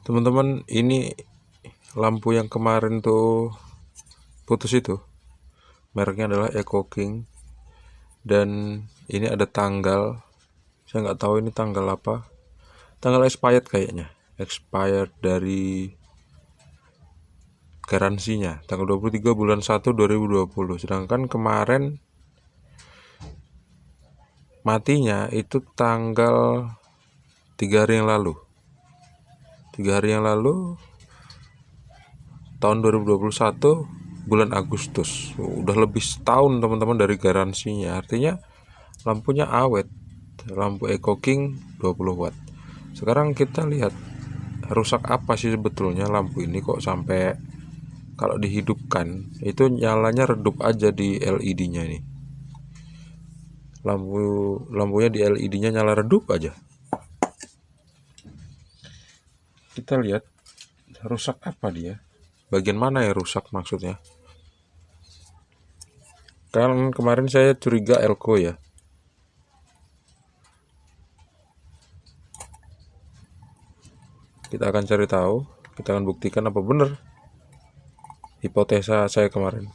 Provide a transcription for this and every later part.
Teman-teman, ini lampu yang kemarin tuh putus itu, mereknya adalah Eco King, dan ini ada tanggal, saya nggak tahu ini tanggal apa, tanggal expired kayaknya, expired dari garansinya, tanggal 23 bulan 1 2020, sedangkan kemarin matinya itu tanggal 3 hari yang lalu. 3 hari yang lalu tahun 2021 bulan Agustus. Udah lebih setahun teman-teman dari garansinya. Artinya lampunya awet. Lampu Eco King 20 watt. Sekarang kita lihat rusak apa sih sebetulnya lampu ini kok sampai kalau dihidupkan itu nyalanya redup aja di LED-nya ini. Lampunya di LED-nya nyala redup aja. Kita lihat rusak apa dia, bagian mana yang rusak maksudnya. Kan kemarin saya curiga elko ya, kita akan cari tahu, kita akan buktikan apa benar hipotesa saya kemarin.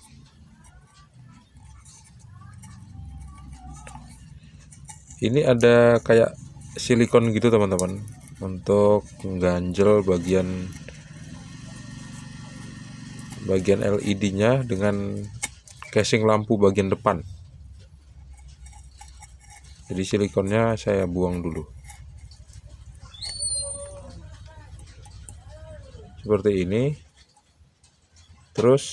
Ini ada kayak silikon gitu teman-teman, untuk mengganjel bagian LED-nya dengan casing lampu bagian depan. Jadi silikonnya saya buang dulu. Seperti ini. Terus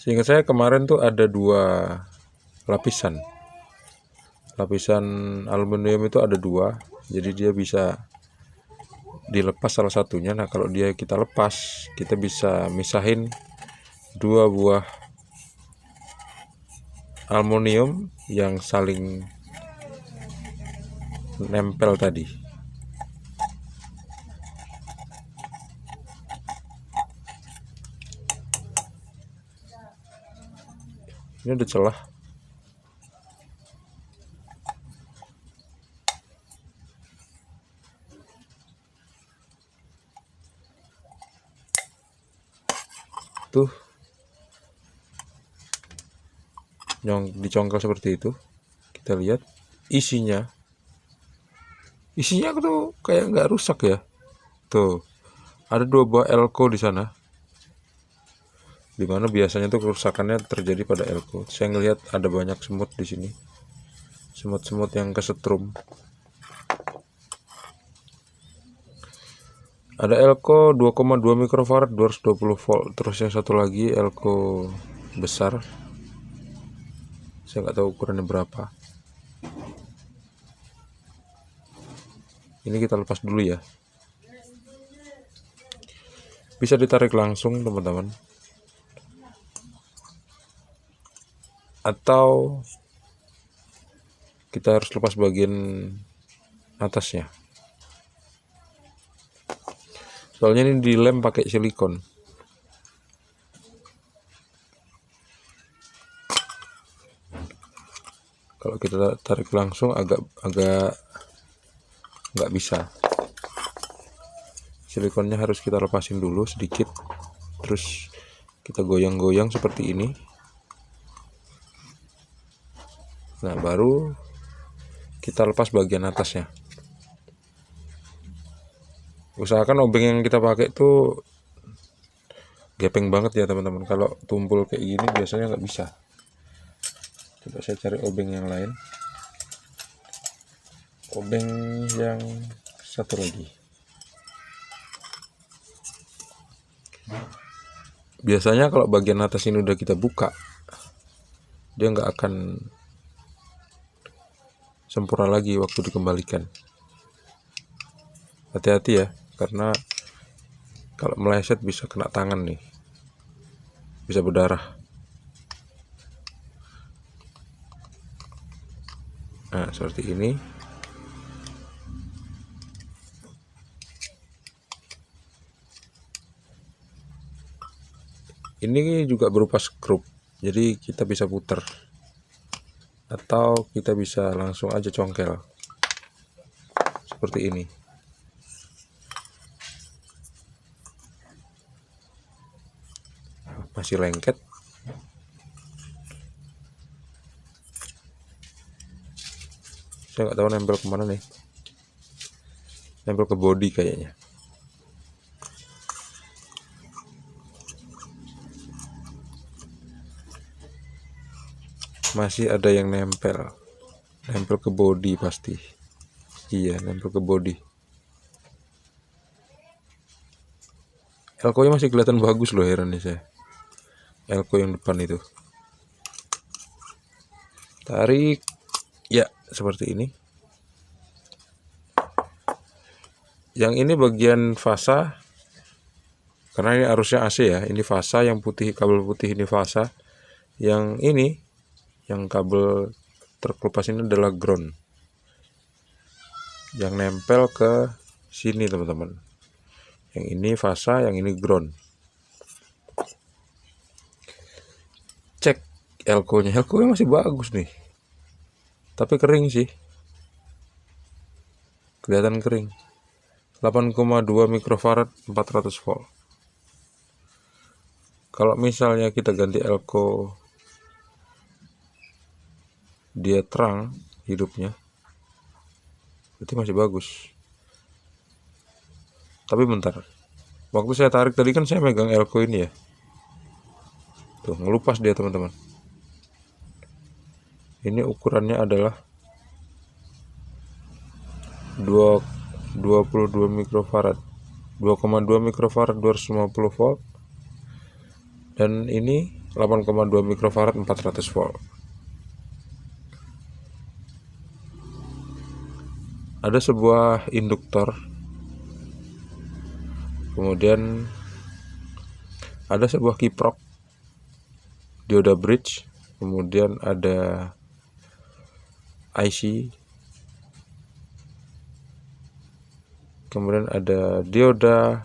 seingat saya kemarin tuh ada 2 lapisan aluminium itu ada 2, jadi dia bisa dilepas salah satunya. Nah kalau kita lepas, kita bisa misahin 2 buah aluminium yang saling nempel tadi. Ini ada celah. Tuh dicongkel seperti itu. Kita lihat isinya tuh kayak nggak rusak ya. Tuh ada 2 buah elko di sana, dimana biasanya tuh kerusakannya terjadi pada elko. Saya ngelihat ada banyak semut di sini, semut-semut yang kesetrum. Ada elko 2,2 mikrofarad 220 volt. Terus yang satu lagi elko besar, saya nggak tahu ukurannya berapa. Ini kita lepas dulu ya. Bisa ditarik langsung teman-teman, atau kita harus lepas bagian atasnya. Soalnya ini dilem pakai silikon. Kalau kita tarik langsung agak nggak bisa. Silikonnya harus kita lepasin dulu sedikit, terus kita goyang-goyang seperti ini. Nah baru kita lepas bagian atasnya. Usahakan obeng yang kita pakai tuh gepeng banget ya teman-teman. Kalau tumpul kayak gini biasanya nggak bisa. Coba saya cari obeng yang lain, obeng yang satu lagi. Biasanya kalau bagian atas ini udah kita buka, dia nggak akan sempurna lagi waktu dikembalikan. Hati-hati ya, karena kalau meleset bisa kena tangan nih, bisa berdarah. Nah seperti ini. Ini juga berupa skrup, jadi kita bisa putar, atau kita bisa langsung aja congkel. seperti ini. Masih lengket. Saya nggak tahu nempel kemana nih. Nempel ke body kayaknya. Masih ada yang nempel ke body pasti. Iya, nempel ke body. Elko-nya masih kelihatan bagus loh, heran nih saya. Elko yang depan itu. Tarik, ya seperti ini. Yang ini bagian fasa, karena ini arusnya AC ya. Ini fasa, yang putih, kabel putih ini fasa. Yang ini, yang kabel terkelupas ini adalah ground. Yang nempel ke sini teman-teman. Yang ini fasa, yang ini ground. Cek elko-nya. Elko-nya masih bagus nih. Tapi kering sih. Kelihatan kering. 8,2 mikrofarad 400 volt. Kalau misalnya kita ganti elko, dia terang hidupnya, berarti masih bagus. Tapi bentar, waktu saya tarik tadi kan saya megang elko ini ya, tuh ngelupas dia teman-teman. Ini ukurannya adalah 22 mikrofarad, 2,2 mikrofarad 250 volt, dan ini 8,2 mikrofarad 400 volt. Ada sebuah induktor, kemudian ada sebuah kiprok, dioda bridge, kemudian ada IC, kemudian ada dioda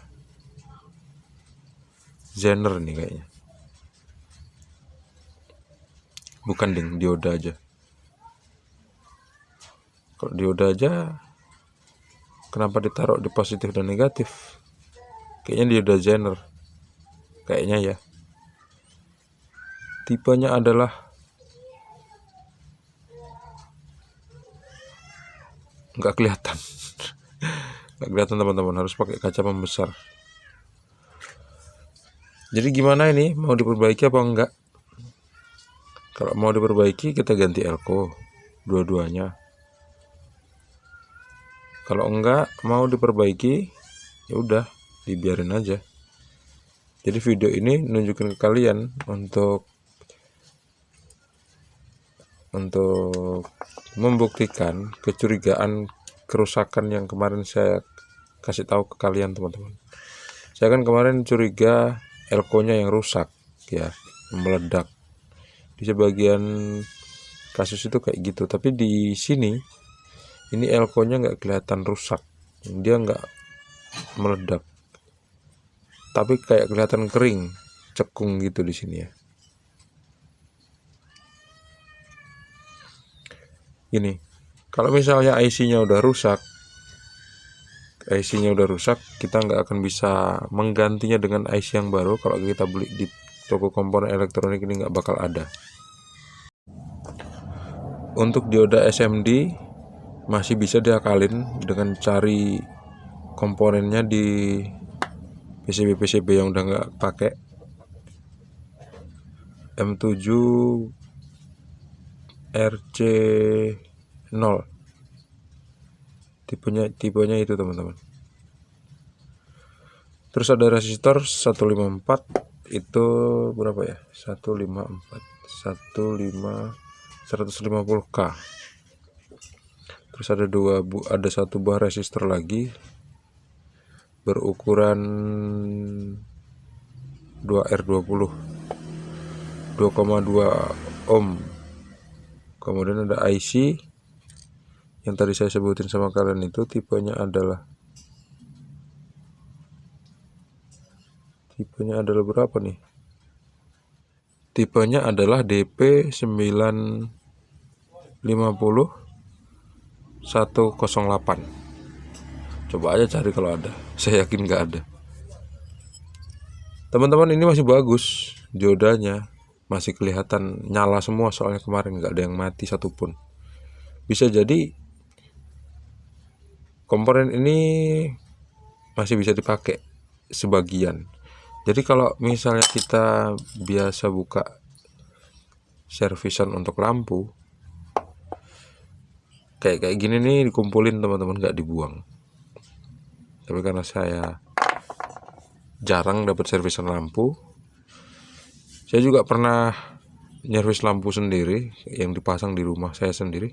Zener nih kayaknya, bukan ding, dioda aja. Kalau dioda aja, kenapa ditaruh di positif dan negatif? Kayaknya dioda Zener, kayaknya ya. Tipenya adalah nggak kelihatan. Nggak kelihatan teman-teman, harus pakai kaca pembesar. Jadi gimana ini, mau diperbaiki apa enggak? Kalau mau diperbaiki kita ganti elko dua-duanya. Kalau enggak mau diperbaiki, ya udah dibiarin aja. Jadi video ini nunjukin ke kalian untuk membuktikan kecurigaan kerusakan yang kemarin saya kasih tahu ke kalian teman-teman. Saya kan kemarin curiga elko-nya yang rusak ya, meledak. Di sebagian kasus itu kayak gitu, tapi di sini ini elko-nya nggak kelihatan rusak, dia nggak meledak, tapi kayak kelihatan kering, cekung gitu di sini ya. Ini kalau misalnya IC-nya udah rusak, kita nggak akan bisa menggantinya dengan IC yang baru. Kalau kita beli di toko komponen elektronik ini nggak bakal ada. Untuk dioda SMD masih bisa diakalin dengan cari komponennya di PCB yang udah nggak pakai. M7 RC0 tipenya itu teman-teman. Terus ada resistor 154, itu berapa ya? 150K. Terus ada satu buah resistor lagi berukuran 2R20 2,2 ohm. Kemudian ada IC yang tadi saya sebutin sama kalian, itu tipenya adalah berapa nih? Tipenya adalah DP950 108. Coba aja cari kalau ada, saya yakin nggak ada. Teman-teman, ini masih bagus, diodanya masih kelihatan nyala semua, soalnya kemarin nggak ada yang mati satupun. Bisa jadi komponen ini masih bisa dipakai sebagian. Jadi kalau misalnya kita biasa buka servisan untuk lampu, kayak gini nih dikumpulin teman-teman, nggak dibuang. Tapi karena saya jarang dapat servisan lampu, saya juga pernah nyervis lampu sendiri yang dipasang di rumah saya sendiri.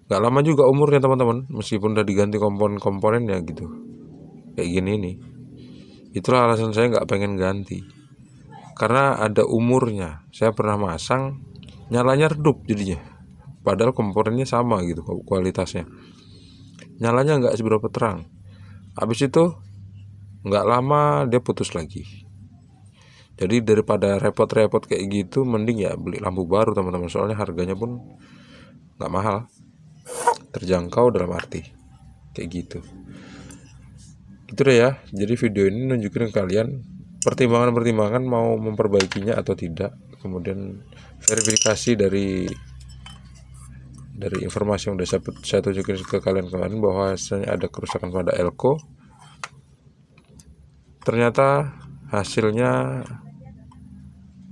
Nggak lama juga umurnya teman-teman, meskipun udah diganti komponen-komponennya gitu. Kayak gini nih. Itulah alasan saya nggak pengen ganti, karena ada umurnya. Saya pernah masang, nyalanya redup jadinya, padahal komponennya sama gitu kualitasnya. Nyalanya nggak seberapa terang. Habis itu nggak lama dia putus lagi. Jadi daripada repot-repot kayak gitu, mending ya beli lampu baru teman-teman. Soalnya harganya pun nggak mahal, terjangkau dalam arti kayak gitu. Gitu deh ya. Jadi video ini nunjukin ke kalian pertimbangan-pertimbangan mau memperbaikinya atau tidak. Kemudian verifikasi dari informasi yang udah saya tunjukin ke kalian kemarin, bahwa ada kerusakan pada elko. Ternyata hasilnya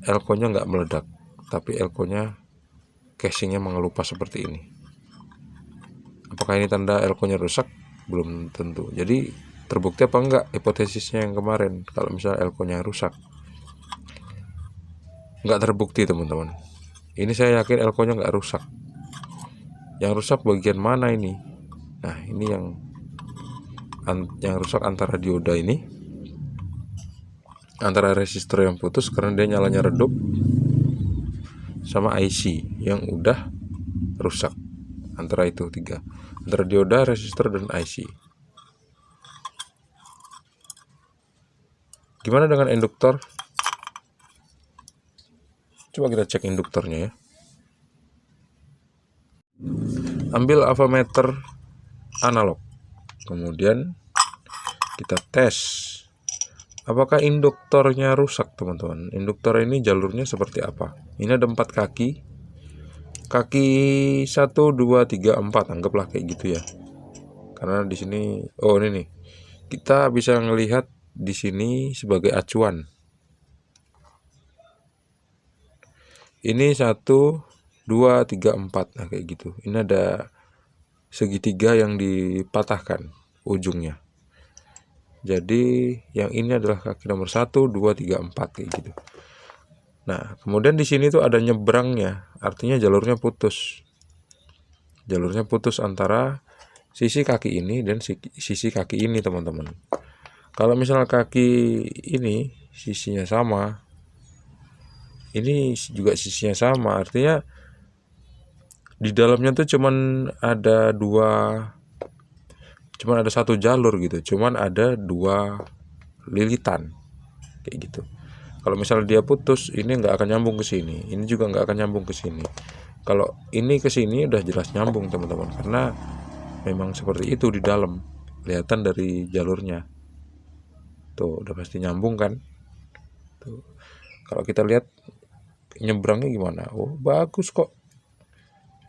elkonya nggak meledak, tapi elkonya casingnya mengelupas seperti ini. Apakah ini tanda elkonya rusak? Belum tentu. Jadi terbukti apa enggak hipotesisnya yang kemarin, kalau misalnya elkonya rusak? Nggak terbukti teman-teman. Ini saya yakin elkonya nggak rusak. Yang rusak bagian mana ini? Nah, ini yang rusak antara dioda ini, antara resistor yang putus karena dia nyalanya redup, sama IC yang udah rusak. Antara itu tiga, antara dioda, resistor, dan IC. Gimana dengan induktor? Coba kita cek induktornya ya. Ambil avometer analog, kemudian kita tes apakah induktornya rusak teman-teman. Induktor ini jalurnya seperti apa? Ini ada 4 kaki. Kaki 1, 2, 3, 4, anggaplah kayak gitu ya. Karena di sini, oh ini nih, kita bisa melihat di sini sebagai acuan. Ini 1, 2, 3, 4, nah kayak gitu. Ini ada segitiga yang dipatahkan ujungnya. Jadi yang ini adalah kaki nomor 1, 2, 3, 4 kayak gitu. Nah, kemudian di sini tuh ada nyebrangnya, artinya jalurnya putus. Jalurnya putus antara sisi kaki ini dan sisi kaki ini, teman-teman. Kalau misalnya kaki ini sisinya sama, ini juga sisinya sama, artinya di dalamnya tuh cuman ada satu jalur gitu, cuman ada 2 lilitan kayak gitu. Kalau misalnya dia putus, ini nggak akan nyambung ke sini, ini juga nggak akan nyambung ke sini. Kalau ini ke sini udah jelas nyambung teman-teman, karena memang seperti itu di dalam, kelihatan dari jalurnya. Tuh udah pasti nyambung kan. Tuh. Kalau kita lihat nyebrangnya gimana? Oh bagus kok.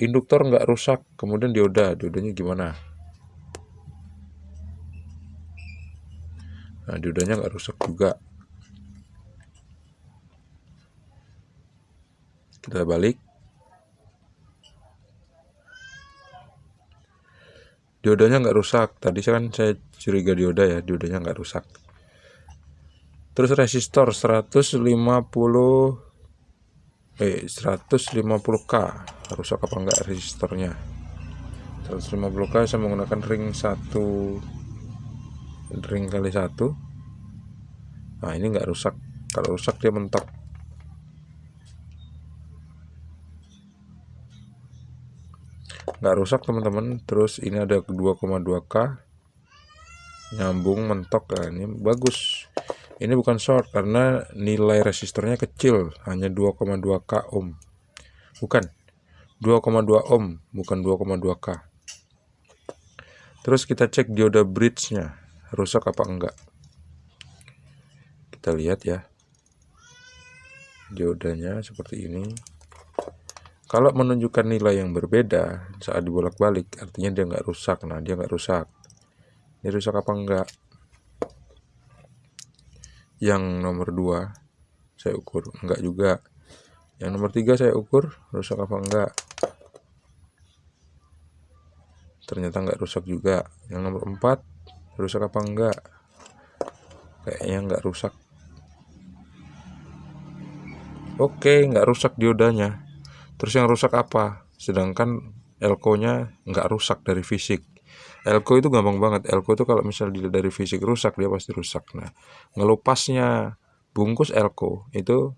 Induktor nggak rusak. Kemudian diodanya gimana? Nah, diodanya nggak rusak juga. Kita balik. Diodanya nggak rusak. Tadi kan saya curiga dioda ya, diodanya nggak rusak. Terus resistor 150K, rusak apa enggak resistornya? 150K saya menggunakan ring kali 1. Nah, ini nggak rusak. Kalau rusak dia mentok. Nggak rusak teman-teman. Terus ini ada 2,2K, nyambung mentok. Nah, ini bagus. Ini bukan short karena nilai resistornya kecil, hanya 2,2K ohm. Bukan 2,2 ohm, bukan 2,2K. Terus kita cek dioda bridge-nya rusak apa enggak. Kita lihat ya, diodanya seperti ini. Kalau menunjukkan nilai yang berbeda saat dibolak-balik, artinya dia nggak rusak. Nah, dia nggak rusak. Ini rusak apa enggak? Yang nomor 2 saya ukur enggak juga. Yang nomor 3 saya ukur rusak apa enggak. Ternyata enggak rusak juga. Yang nomor 4 rusak apa enggak? Kayaknya enggak rusak. Oke, enggak rusak diodanya. Terus yang rusak apa? Sedangkan elko-nya enggak rusak dari fisik. Elko itu gampang banget. Elko itu kalau misalnya dilihat dari fisik rusak, dia pasti rusak. Nah, ngelupasnya bungkus elko itu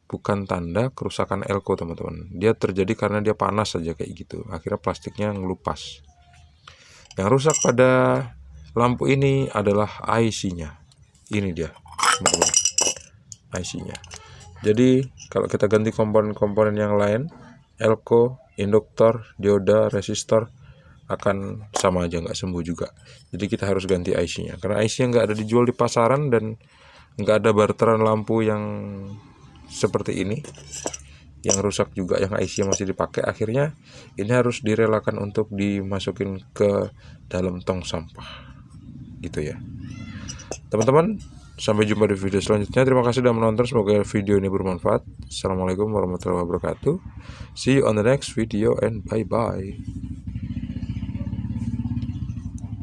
bukan tanda kerusakan elko, teman-teman. Dia terjadi karena dia panas saja kayak gitu. Akhirnya plastiknya ngelupas. Yang rusak pada lampu ini adalah IC-nya. Ini dia, teman-teman, IC-nya. Jadi kalau kita ganti komponen-komponen yang lain, elko, induktor, dioda, resistor, akan sama aja, nggak sembuh juga. Jadi kita harus ganti IC-nya, karena IC-nya nggak ada dijual di pasaran dan nggak ada barteran lampu yang seperti ini yang rusak juga, yang IC-nya masih dipakai. Akhirnya ini harus direlakan untuk dimasukin ke dalam tong sampah gitu ya, teman-teman. Sampai jumpa di video selanjutnya. Terima kasih sudah menonton, semoga video ini bermanfaat. Assalamualaikum warahmatullahi wabarakatuh. See you on the next video and bye bye.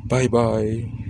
Bye bye.